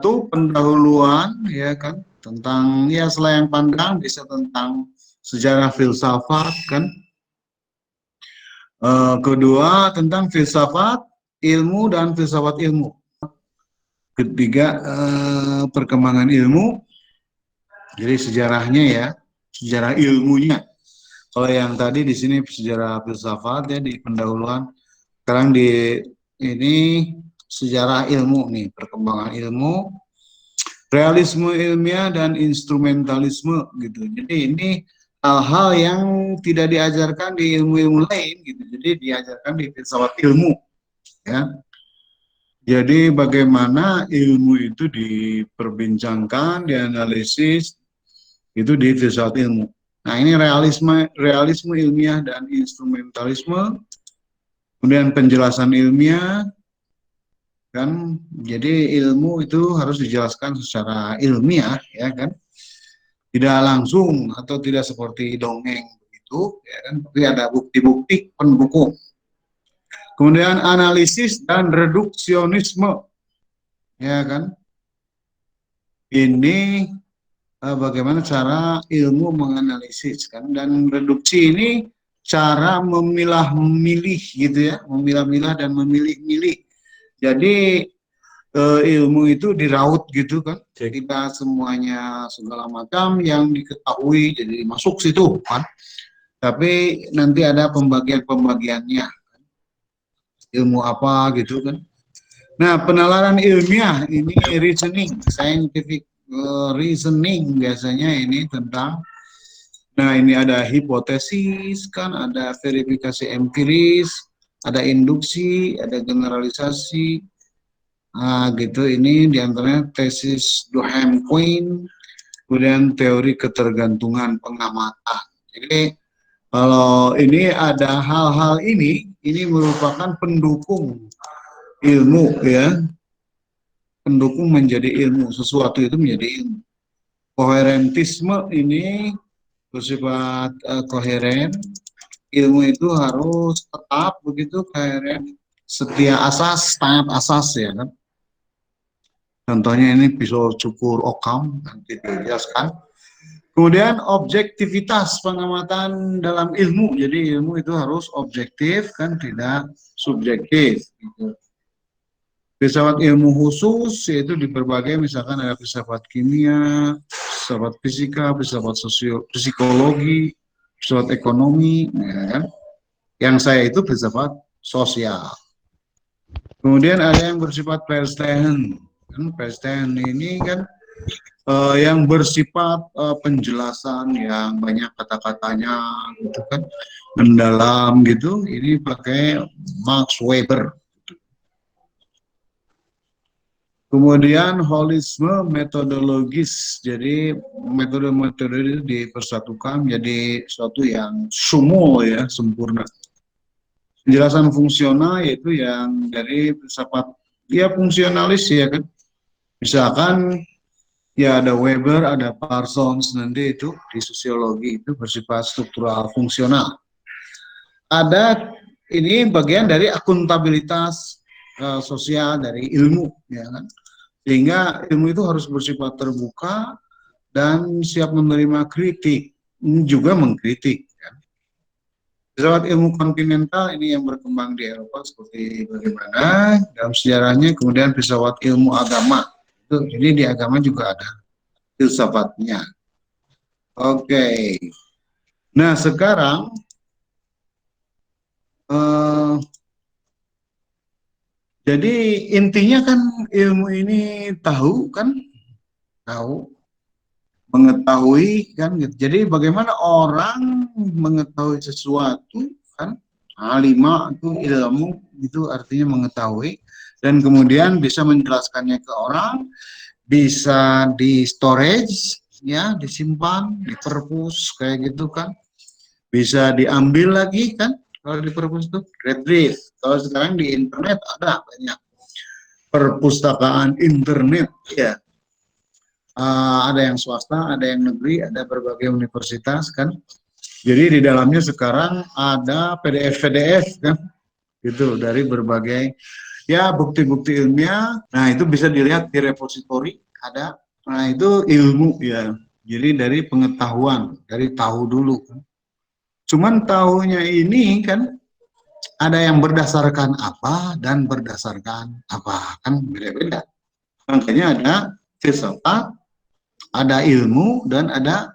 satu pendahuluan ya kan tentang ya selayang pandang, bisa tentang sejarah filsafat kan. Kedua tentang filsafat ilmu dan filsafat ilmu. Ketiga perkembangan ilmu, jadi sejarahnya ya, sejarah ilmunya. Kalau yang tadi di sini sejarah filsafat ya di pendahuluan, sekarang di ini sejarah ilmu nih, perkembangan ilmu, realisme ilmiah dan instrumentalisme gitu. Jadi ini hal-hal yang tidak diajarkan di ilmu-ilmu lain gitu. Jadi diajarkan di filsafat ilmu ya. Jadi bagaimana ilmu itu diperbincangkan, dianalisis itu di filsafat ilmu. Nah, ini realisme ilmiah dan instrumentalisme, kemudian penjelasan ilmiah kan. Jadi ilmu itu harus dijelaskan secara ilmiah ya kan. Tidak langsung atau tidak seperti dongeng begitu ya kan, tapi ada bukti-bukti pendukung. Kemudian analisis dan reduksionisme ya kan. Ini bagaimana cara ilmu menganalisis kan, dan reduksi ini cara memilah-milih gitu ya, memilah-milah dan memilih-milih. Jadi ilmu itu diraut gitu kan, jadi tidak semuanya segala macam yang diketahui jadi masuk situ kan, tapi nanti ada pembagian-pembagiannya, ilmu apa gitu kan. Nah, penalaran ilmiah ini reasoning, scientific reasoning biasanya ini tentang, nah ini ada hipotesis kan, ada verifikasi empiris, ada induksi, ada generalisasi, gitu. Ini diantaranya tesis Duhem-Quine, kemudian teori ketergantungan pengamatan. Jadi kalau ini ada hal-hal ini merupakan pendukung ilmu ya, pendukung menjadi ilmu, sesuatu itu menjadi ilmu. Koherentisme ini bersifat koheren, ilmu itu harus tetap begitu, koheren, setia asas, taat asas ya kan. Contohnya ini pisau cukur Occam, nanti dijelaskan. Kemudian objektivitas pengamatan dalam ilmu, jadi ilmu itu harus objektif kan, tidak subjektif gitu. Filsafat ilmu khusus yaitu di berbagai, misalkan ada filsafat kimia, filsafat fisika, filsafat psikologi, filsafat ekonomi, ya kan? Yang saya itu filsafat sosial. Kemudian ada yang bersifat Verstehen. Verstehen ini kan yang bersifat penjelasan yang banyak kata-katanya gitu kan, mendalam gitu. Ini pakai Max Weber. Kemudian holisme metodologis, jadi metode-metode itu dipersatukan menjadi suatu yang sumul ya, sempurna. Penjelasan fungsional yaitu yang dari filsafat ya fungsionalis ya kan. Misalkan ya ada Weber, ada Parsons, nanti itu di sosiologi itu bersifat struktural fungsional. Ada ini bagian dari akuntabilitas sosial dari ilmu ya kan. Sehingga ilmu itu harus bersifat terbuka dan siap menerima kritik, juga mengkritik. Ya. Filsafat ilmu kontinental ini yang berkembang di Eropa seperti bagaimana dalam sejarahnya. Kemudian filsafat ilmu agama, itu, jadi di agama juga ada filsafatnya. Oke. Nah sekarang jadi intinya kan ilmu ini tahu kan, tahu, mengetahui kan gitu. Jadi bagaimana orang mengetahui sesuatu kan, lima itu ilmu itu artinya mengetahui, dan kemudian bisa menjelaskannya ke orang, bisa di storage ya, disimpan di perpus kayak gitu kan, bisa diambil lagi kan. Kalau di perpus itu retrieve. Kalau sekarang di internet ada banyak perpustakaan internet ya. Ada yang swasta, ada yang negeri, ada berbagai universitas kan. Jadi di dalamnya sekarang ada PDF-PDF kan, gitu dari berbagai Ya, bukti-bukti ilmiah. Nah, itu bisa dilihat di repositori ada. Nah, itu ilmu ya. Jadi dari pengetahuan, dari tahu dulu. Cuman tahunya ini kan ada yang berdasarkan apa dan berdasarkan apa, kan beda-beda. Makanya ada filsafat, ada ilmu, dan ada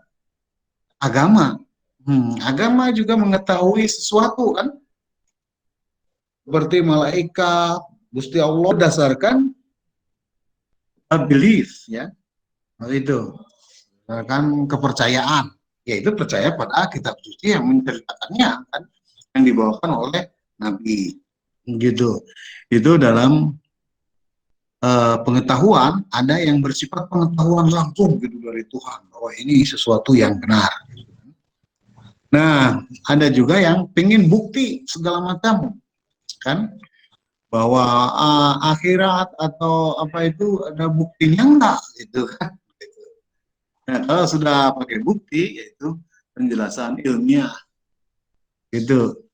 agama. Agama juga mengetahui sesuatu kan, seperti malaikat, Gusti Allah berdasarkan belief ya, itu berdasarkan kepercayaan, yaitu percaya pada kitab suci yang menceritakannya kan, yang dibawakan oleh Nabi gitu. Itu dalam pengetahuan, ada yang bersifat pengetahuan langsung gitu dari Tuhan bahwa ini sesuatu yang benar. Nah, ada juga yang pengen bukti segala macam kan, bahwa akhirat atau apa itu ada buktinya enggak gitu kan. Nah, kalau sudah pakai bukti, yaitu penjelasan ilmiah gitu.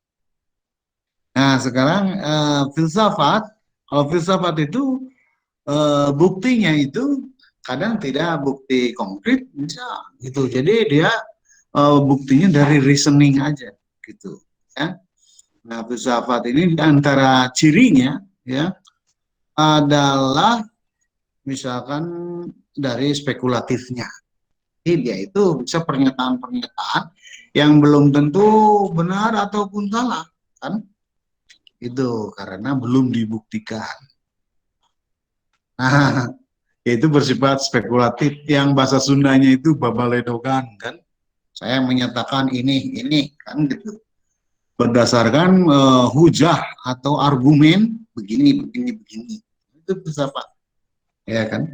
Nah, sekarang filsafat, kalau filsafat itu buktinya itu kadang tidak bukti konkret bisa gitu. Jadi dia buktinya dari reasoning aja gitu ya. Nah, filsafat ini di antara cirinya ya adalah misalkan dari spekulatifnya. Jadi dia itu bisa pernyataan-pernyataan yang belum tentu benar ataupun salah kan, itu karena belum dibuktikan. Nah, yaitu bersifat spekulatif, yang bahasa Sundanya itu babaledogan kan. Saya menyatakan ini kan gitu. Berdasarkan hujah atau argumen begini. Itu filsafat, ya kan?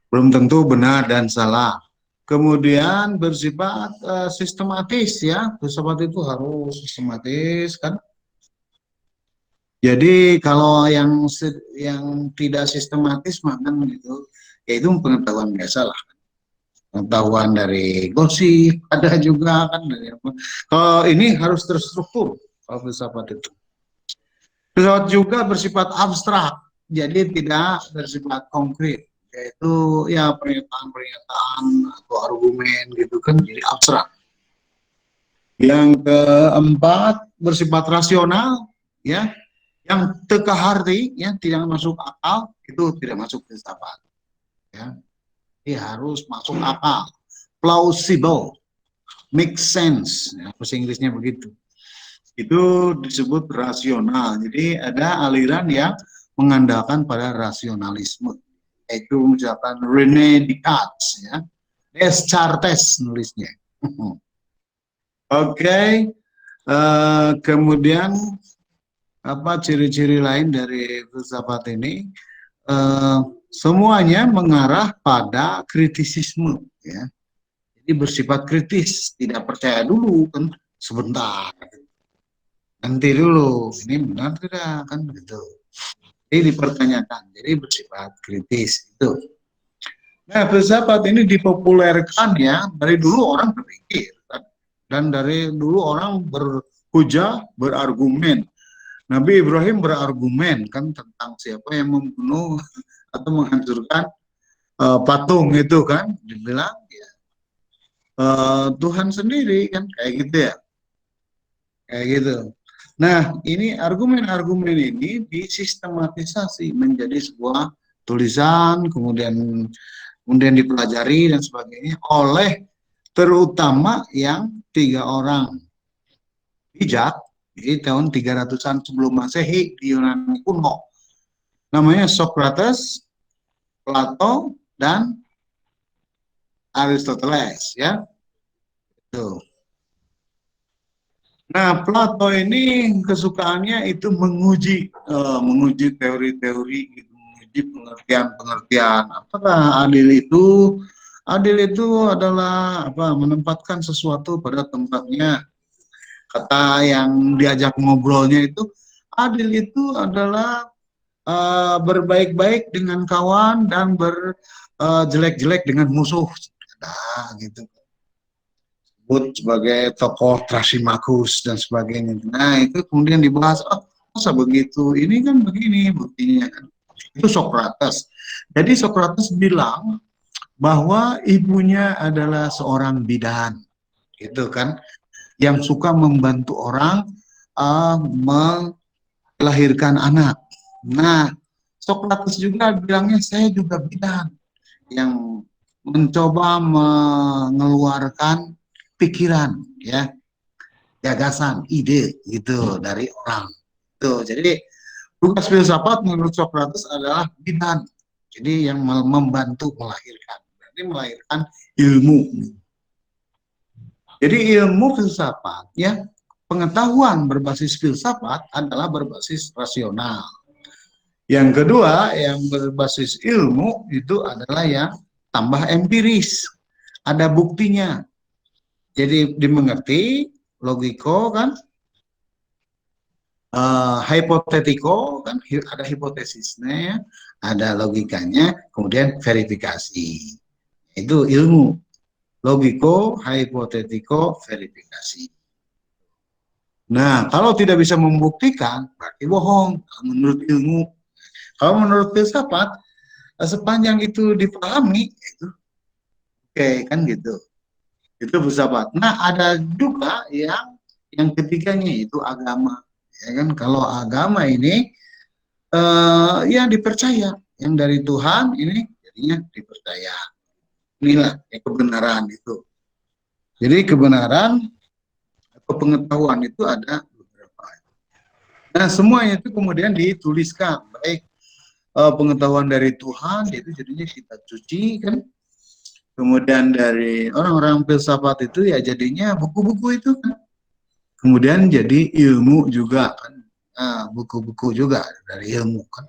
Belum tentu benar dan salah. Kemudian bersifat sistematis ya. Filsafat itu harus sistematis kan. Jadi kalau yang tidak sistematis makan gitu, ya itu pengetahuan biasa lah. Pengetahuan dari gosip ada juga kan dari apa. Kalau ini harus terstruktur kalau filsafat itu. Filsafat juga bersifat abstrak, jadi tidak bersifat konkret, yaitu ya pernyataan-pernyataan atau argumen gitu kan, jadi abstrak. Yang keempat bersifat rasional, ya, yang teka harti, ya, tidak masuk akal, itu tidak masuk filsafat, ya. Ini harus masuk akal, plausible, make sense, ya, bahasa Inggrisnya begitu. Itu disebut rasional. Jadi ada aliran yang mengandalkan pada rasionalisme, yaitu misalkan René Descartes, ya, Descartes nulisnya. Oke, kemudian apa ciri-ciri lain dari filsafat ini? Semuanya mengarah pada kritisisme, ya. Jadi bersifat kritis, tidak percaya dulu kan, sebentar, nanti dulu, ini benar tidak kan gitu. Jadi dipertanyakan, jadi bersifat kritis itu. Nah, filsafat ini dipopulerkan ya, dari dulu orang berpikir kan? Dan dari dulu orang berhujah, berargumen. Nabi Ibrahim berargumen kan tentang siapa yang membunuh atau menghancurkan patung itu kan, dibilang ya Tuhan sendiri kan, kayak gitu ya, kayak gitu. Nah, ini argumen-argumen ini disistematisasi menjadi sebuah tulisan, kemudian dipelajari dan sebagainya oleh terutama yang 3 orang bijak di tahun 300-an sebelum Masehi di Yunani kuno. Namanya Socrates, Plato, dan Aristoteles, ya. Tuh. Nah, Plato ini kesukaannya itu menguji teori-teori, gitu, menguji pengertian-pengertian. Apakah adil itu? Adil itu adalah apa? Menempatkan sesuatu pada tempatnya. Kata yang diajak ngobrolnya itu, adil itu adalah berbaik-baik dengan kawan dan berjelek-jelek dengan musuh. Nah, gitu. Sebut sebagai tokoh Trasimakus dan sebagainya. Nah, itu kemudian dibahas, oh, masa begitu, ini kan begini buktinya kan. Itu Socrates. Jadi Socrates bilang bahwa ibunya adalah seorang bidan, gitu kan, yang suka membantu orang melahirkan anak. Nah, Socrates juga bilangnya saya juga bidan yang mencoba mengeluarkan pikiran, ya, gagasan, ide gitu dari orang. Tuh, jadi tugas filsafat menurut Socrates adalah bidan, jadi yang membantu melahirkan, berarti melahirkan ilmu. Jadi ilmu filsafat, ya, pengetahuan berbasis filsafat adalah berbasis rasional. Yang kedua, yang berbasis ilmu itu adalah yang tambah empiris, ada buktinya. Jadi dimengerti, logiko kan, hipotetiko kan, ada hipotesisnya, ada logikanya, kemudian verifikasi. Itu ilmu, logiko, hipotetiko, verifikasi. Nah, kalau tidak bisa membuktikan, berarti bohong menurut ilmu. Kalau menurut filsafat, sepanjang itu dipahami, itu oke, kan gitu. Itu filsafat. Nah, ada juga yang ketiganya itu agama. Ya kan, kalau agama ini yang dipercaya, yang dari Tuhan ini jadinya dipercaya. Inilah ya, kebenaran itu. Jadi kebenaran atau pengetahuan itu ada beberapa. Nah, semuanya itu kemudian dituliskan, baik pengetahuan dari Tuhan, itu jadinya kita cuci kan. Kemudian dari orang-orang filsafat itu ya jadinya buku-buku itu kan. Kemudian jadi ilmu juga kan. Buku-buku juga dari ilmu kan.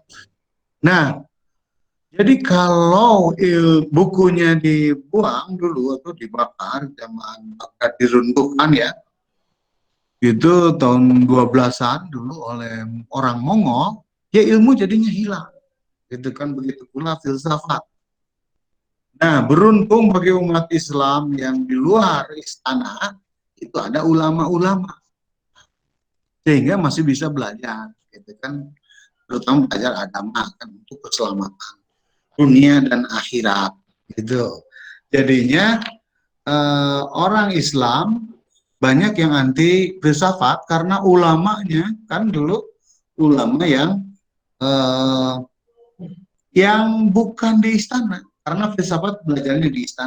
Nah, jadi kalau bukunya dibuang dulu atau dibakar zaman bakar diruntuhkan ya, itu tahun 12-an dulu oleh orang Mongol, ya ilmu jadinya hilang. Gitu kan, begitu pula filsafat. Nah, beruntung bagi umat Islam yang di luar istana, itu ada ulama-ulama. Sehingga masih bisa belajar, gitu kan. Terutama belajar agama kan, untuk keselamatan dunia dan akhirat, gitu. Jadinya orang Islam banyak yang anti filsafat karena ulamanya kan dulu ulama yang bukan di istana, karena filsafat belajarnya di istana.